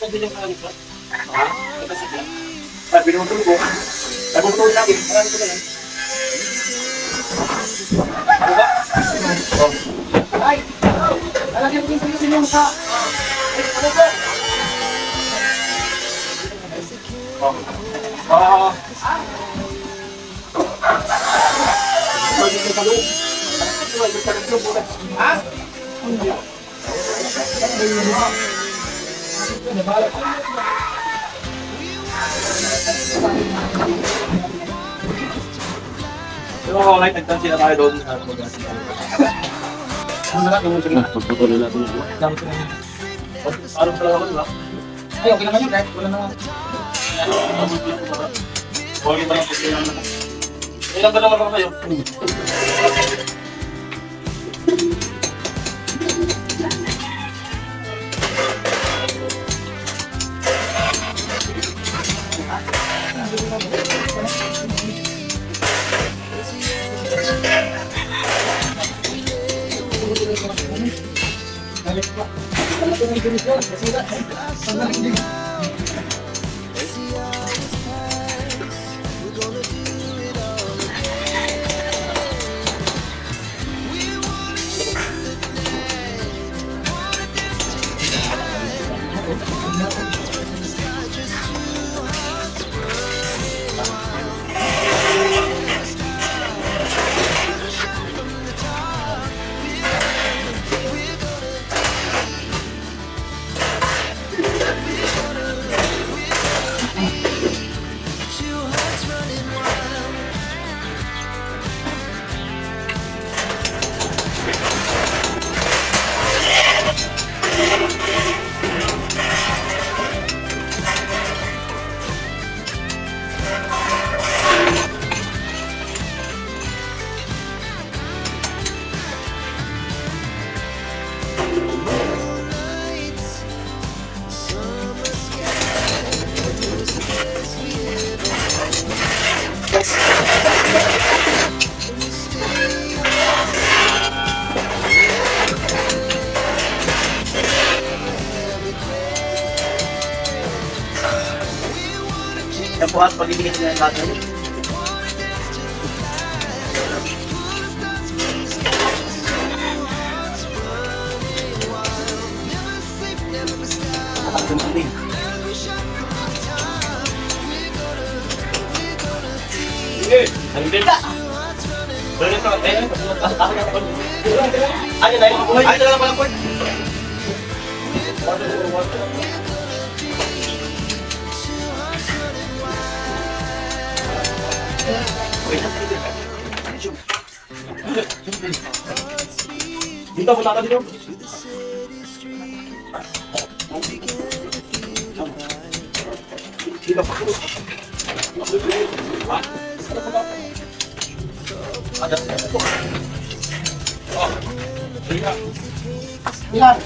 din yung kalit ba? Ha? Kasi lang. Sabi naman tulog. Sabi mo tulog namin. Marami ko na yan. Ano ba? Oh. Ay! Lalagyan ko yung sinong sa... Ay, ano ba? Oh. Oh. Ha? Pero okay, nagtansi na tayo doon. Pagpatuloy natin yun. Parang pala ako, diba? Ay, okay naman yun, right? Wala naman. Okay pa lang po sila naman. Ilan ba naman ako kayo? Yan po at pag-ibigay nila yung natin. Sige, nandun ka! Doon ito, ayun, ayun na yung buhay. Ayun na lang palang po. Dito, punta ka dito. Dito, pakulog. Ha? Ada. Oh. Lihat. Lihat.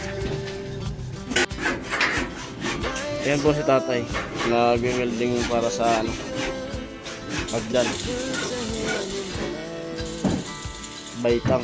Ayan po si tatay. Nag-welding para sa hagdan. Baitang.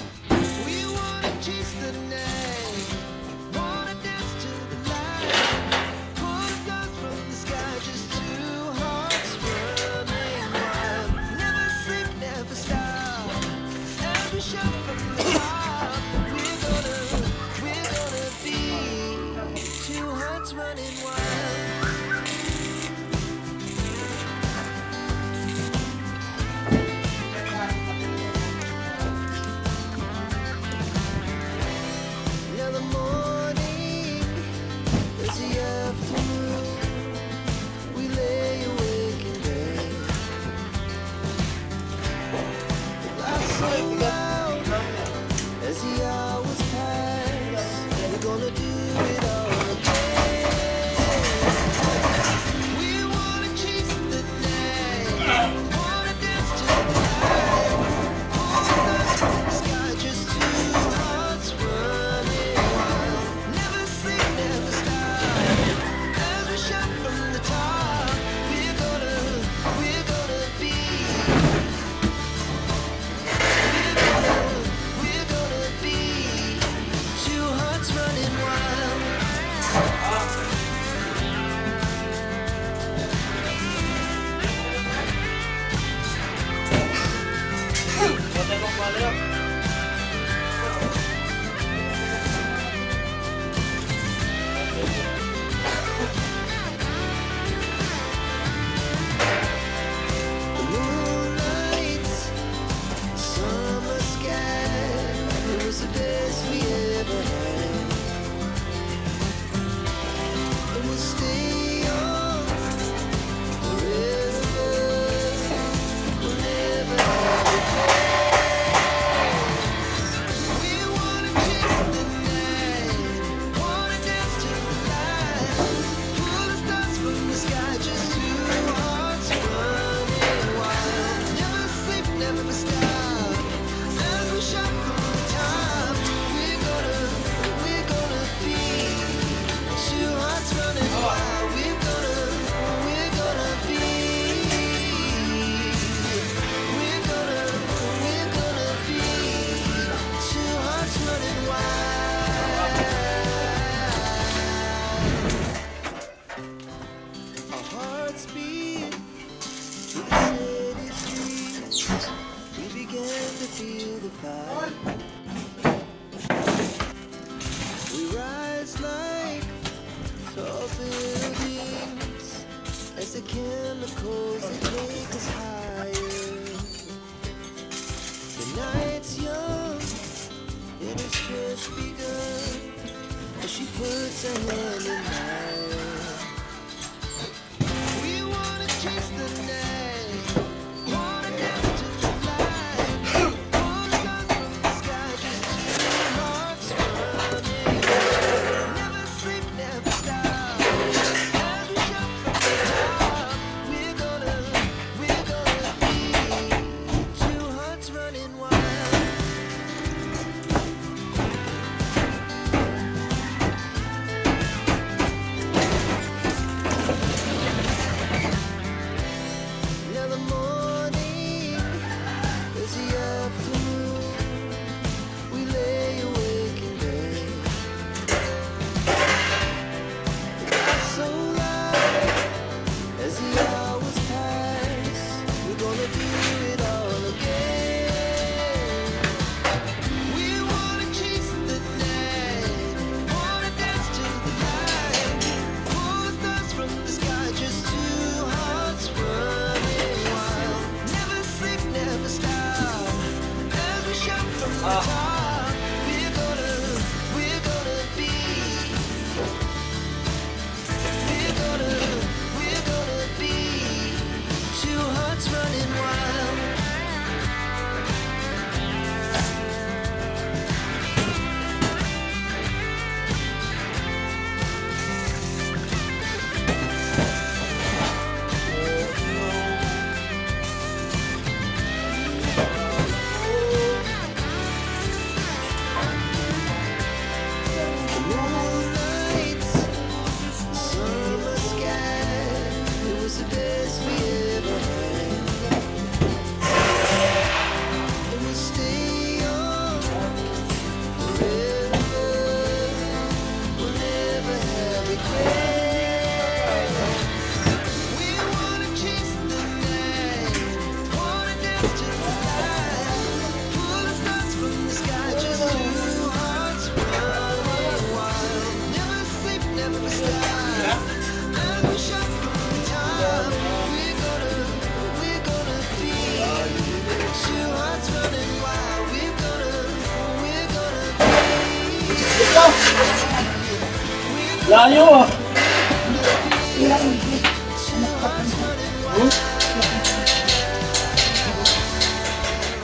Layo ah!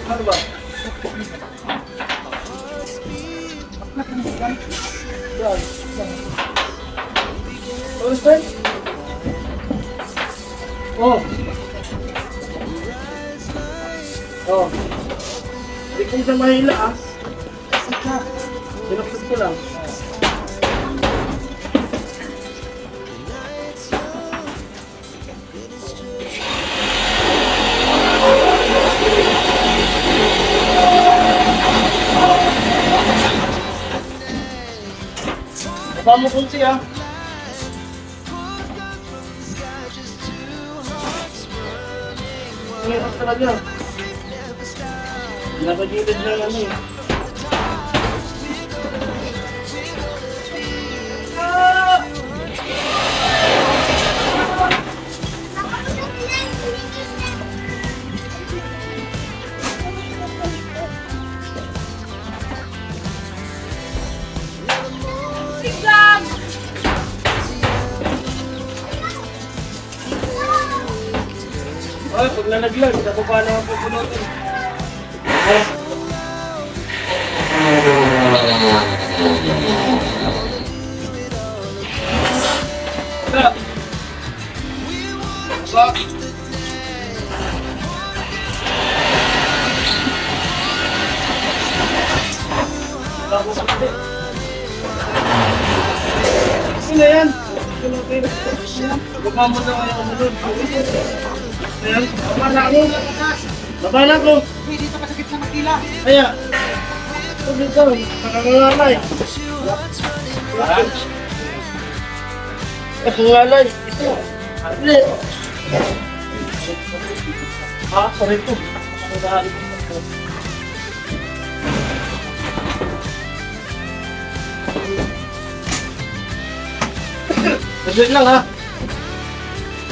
Ano ba? Yan. Oras ba? Oh. Oh. Hindi ko siya mahila ah. Sinaksak ko lang. Kasama mo kunti ah. Ngayon talaga. Nakagilid na ano eh. Ay, pag nalaglag, ako pa naman pupunutin. Ba? Ba? Sino yan? Baba mo na ngayon umunod. Ayan, baba na ako. Baba na ako. Uy, dito kasakit sa makila. Kaya, ito dito, nakakangalay. Ha? Nakakangalay. Ito. Ate. Sorry ito. Nakakangalay ko. Saglit lang ha.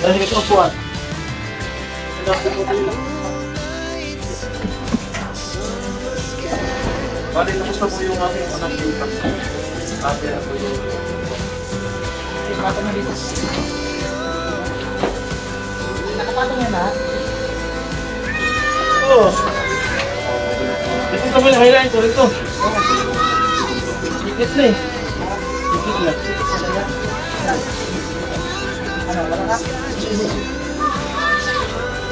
Dahil ito ang puwan. Bali, tapos na po yung aking anak yung taxi. Ate na po yung... Nakapatong na dito. Nakapatong yan ha? Oo. Ito ka mo yung highlight. Sorry ito. Higit na eh. Higit na. Ano, wala ka?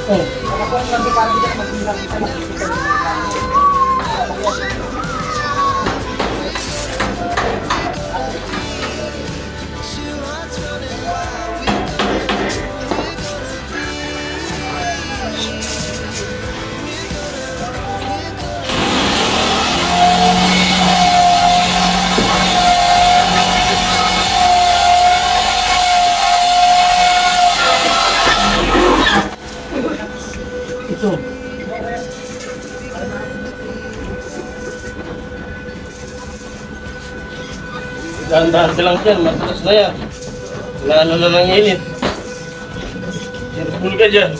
Oh. Nakapatong lang din para hindi ka magbilang kita makikita. Ito. Dahan-dahan ka lang dyan, matalas na yan. Lalo na ng init. Careful ka dyan.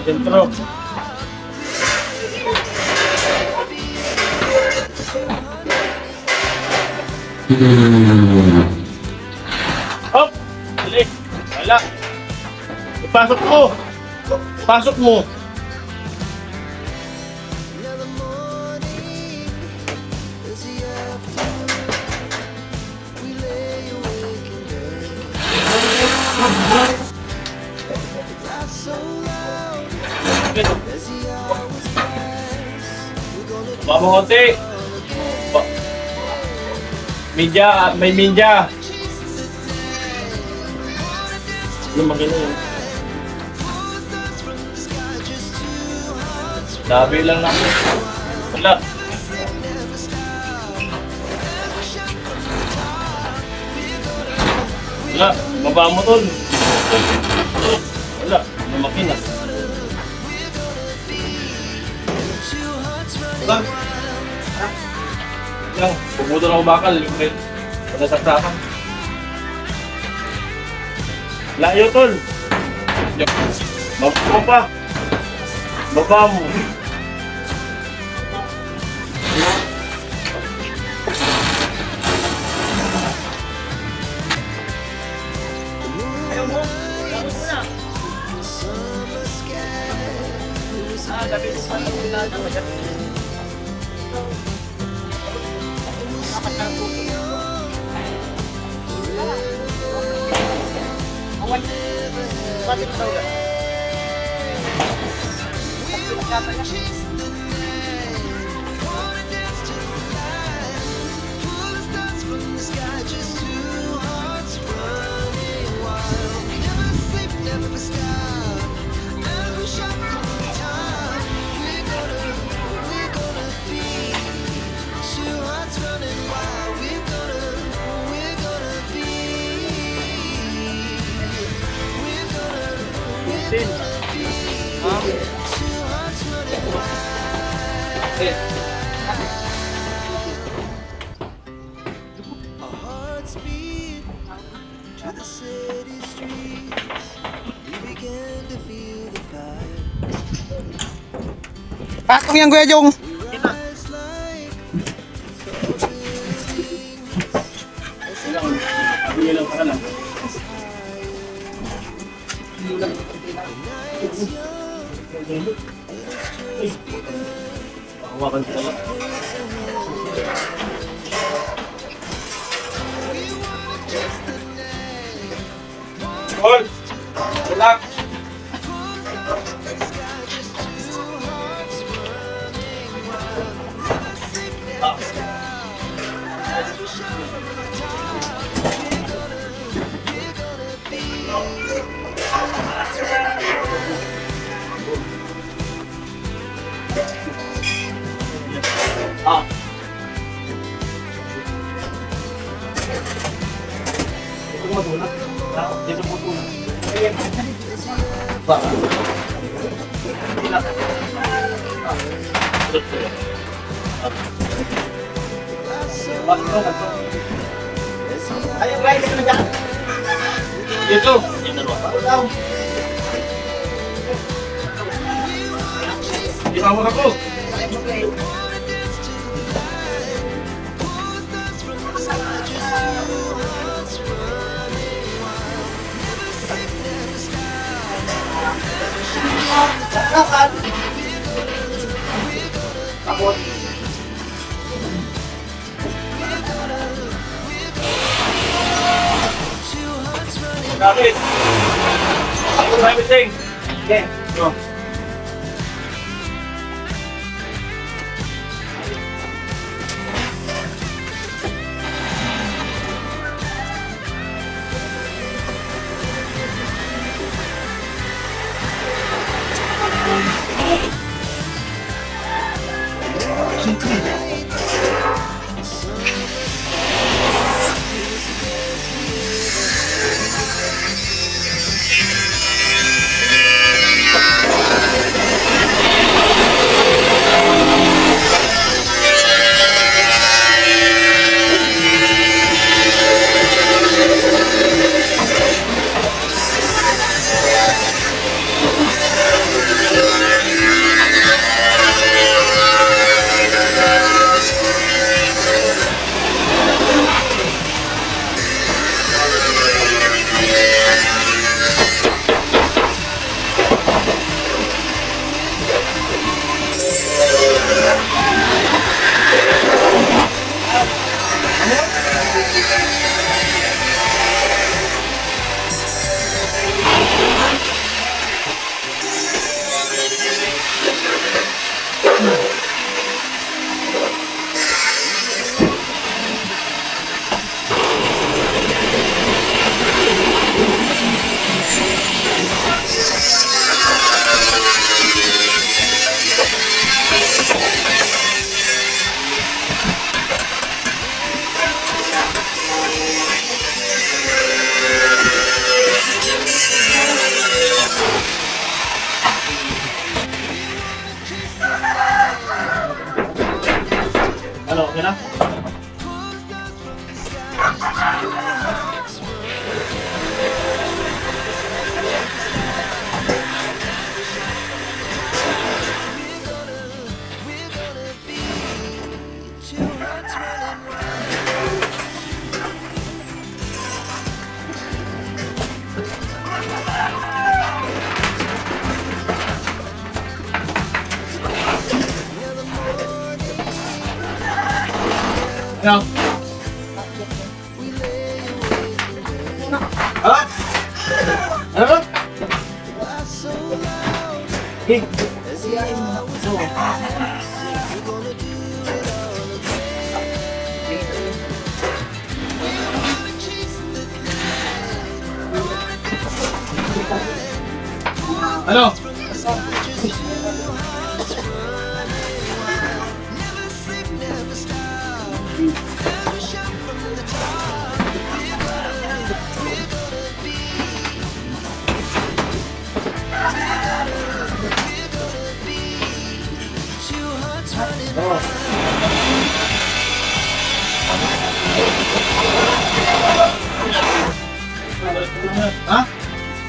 Dentro. Hop! Dali! Wala! Ipasok mo! Pasok mo! Baba konti! Media, may media! Yung maganda yun. Labi lang namin. Wala. Wala. Baba mo tol. Wala. Lumaki na. Wala. Lang. Pumuto na bakal. Liquid. Pagkasaksakan. Layo tol. Baba mo pa. Baba mo. Ayaw mo? Tapos mo na. Gabi sa pagkakas na masyado. Dapat na po. Awan. Bakit daw yan? Patong yan, Kuya Jong. Hindi lang ka lang. Hawakan ko lang. Hold! Relax! Ah. Dito matulak. Dito matulak. Ayan. Ba. Ayaw, guys. Ito na dyan. Dito. Yan dalawa. Ipawas ako. Kapan? Takot. David. Ako na everything. Okay. Go. Ano? Ah? Ano? Hey. Ano? Ha?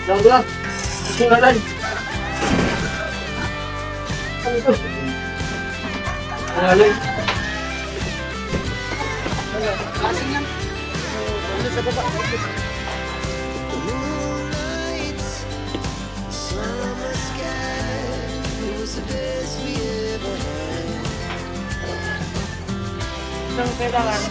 Sabi lang. Gusto na lang. Ano ito? Ano lang? Lasing yan. Ano sa baba? Isang kailangan.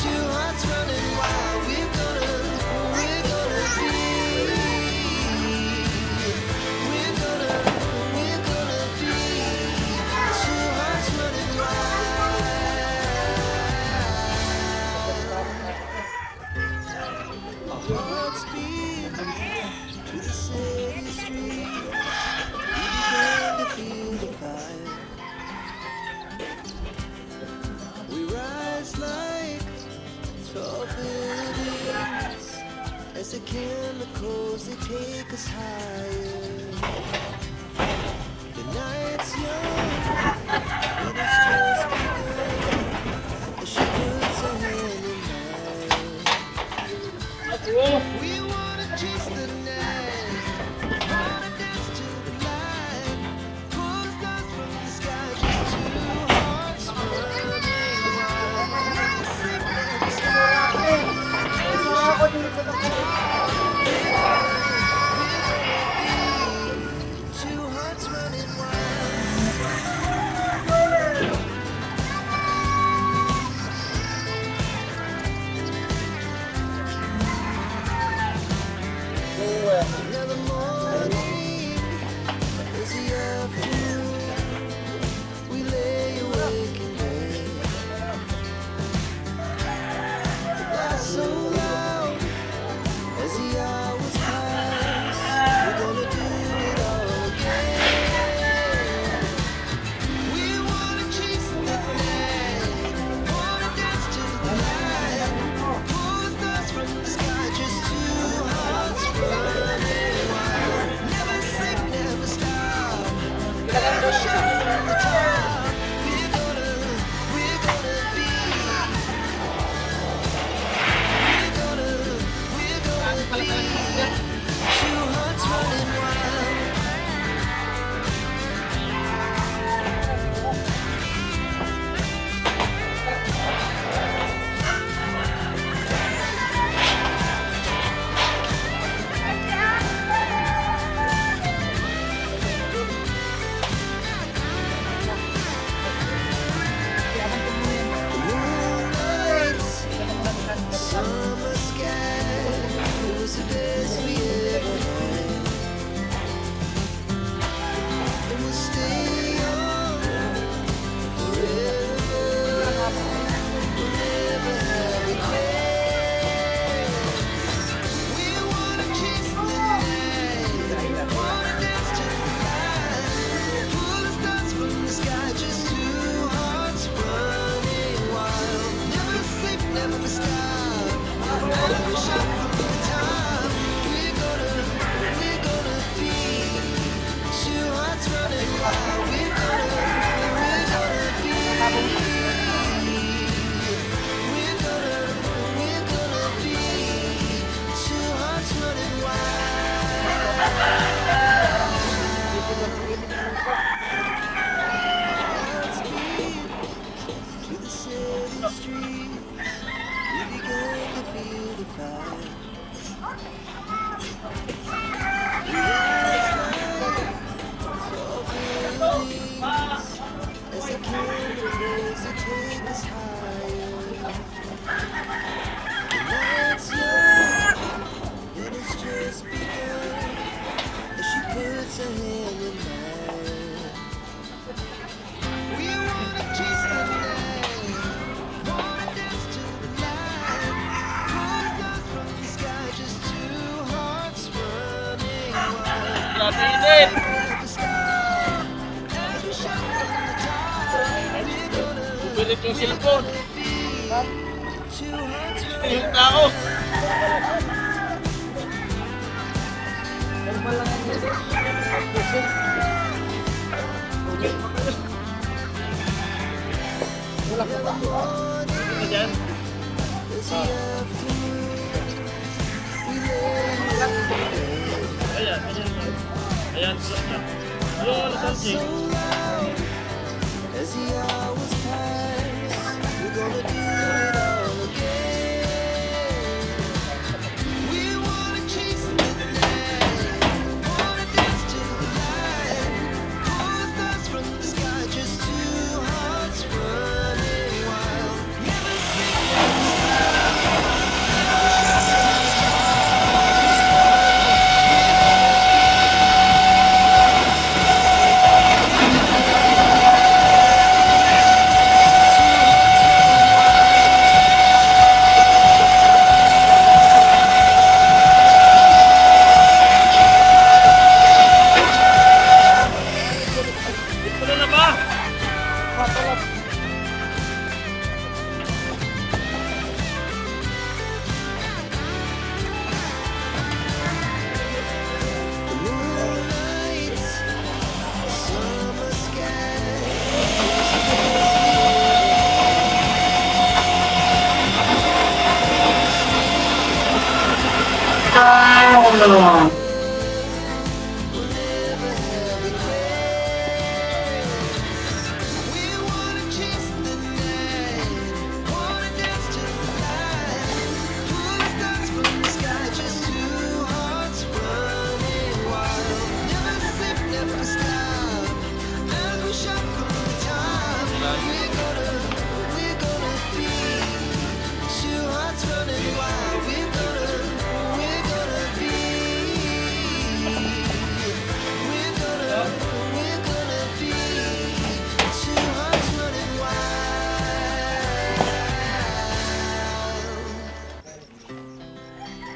Two hearts running wild. Grabe init! Pilit yung cellphone. Yung tao. Ano dyan? Ayan, ayan. Ayan, tulak na. Yung ano something? As the hours pass, we're gonna do it all again. We wanna chase the night, wanna dance to the light. Pull the stars from the sky, just two hearts running wild. Never sing, never Ano na ba? moonlight, summer sky. We wanna chase the night, wanna dance to the light. Pull the stars from the sky, just two hearts running wild. Never sleep, never stop. As we shout from the top, we're gonna be two hearts running wild. We're gonna be. We're gonna be two hearts running wild.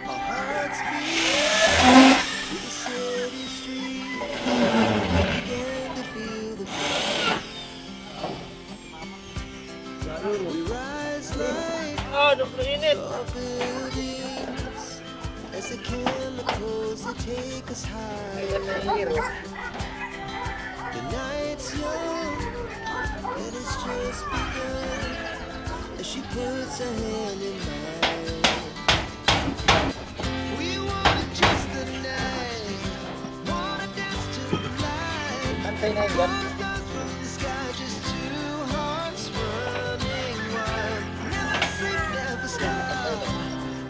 Our hearts beat through the city streets. We began to feel the fire. We rise like Ah, sobrang init. tall buildings as the chemicals that take us higher. The night's young and it's just begun as she puts her hand in mine. We wanna chase the night, wanna dance to the light. Antay na yan. Stars from the sky, just two hearts running wild. Never sleep, never stop.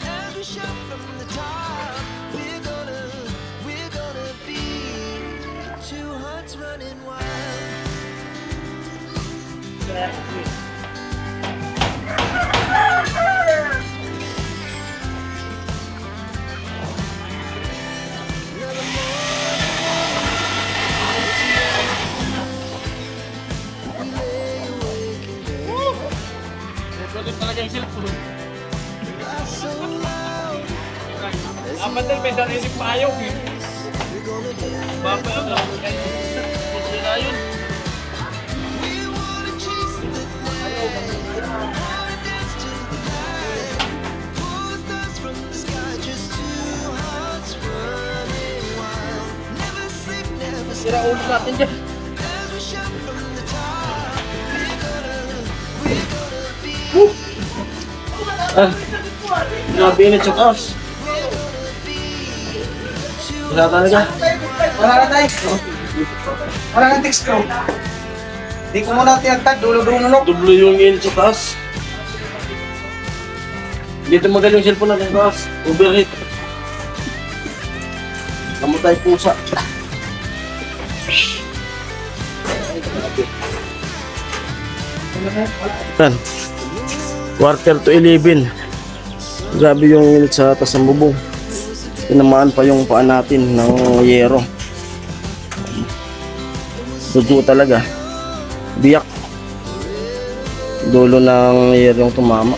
As we shout from the top, we're gonna be two hearts running wild. We lay awake in bed, Pilit talaga yung cellphone. laugh so loud. Apat din, may sariling payong eh. We're gonna do it. Bapa yun, gusto na yun. We wanna chase the night, wanna dance to the light. Pull the stars from the sky, just two hearts running wild. Never sleep, never Sira ulo natin dyan. as we shout from the top. We're gonna be. Ah, grabe init sa taas. We're gonna be two Wala talaga. Wala na tayo. Wala nga text ko. Di ko muna tinagtad, dulo-dulo nunok. Dublo yung init sa taas. Dito magaling yung cellphone natin sa taas. Overheat. Namatay pusa. Yan. 11:45. Grabe yung init sa taas ng bubong. Tinamaan pa yung paa natin ng yero. Dugo talaga. Biyak. Dulo ng yero yung tumama.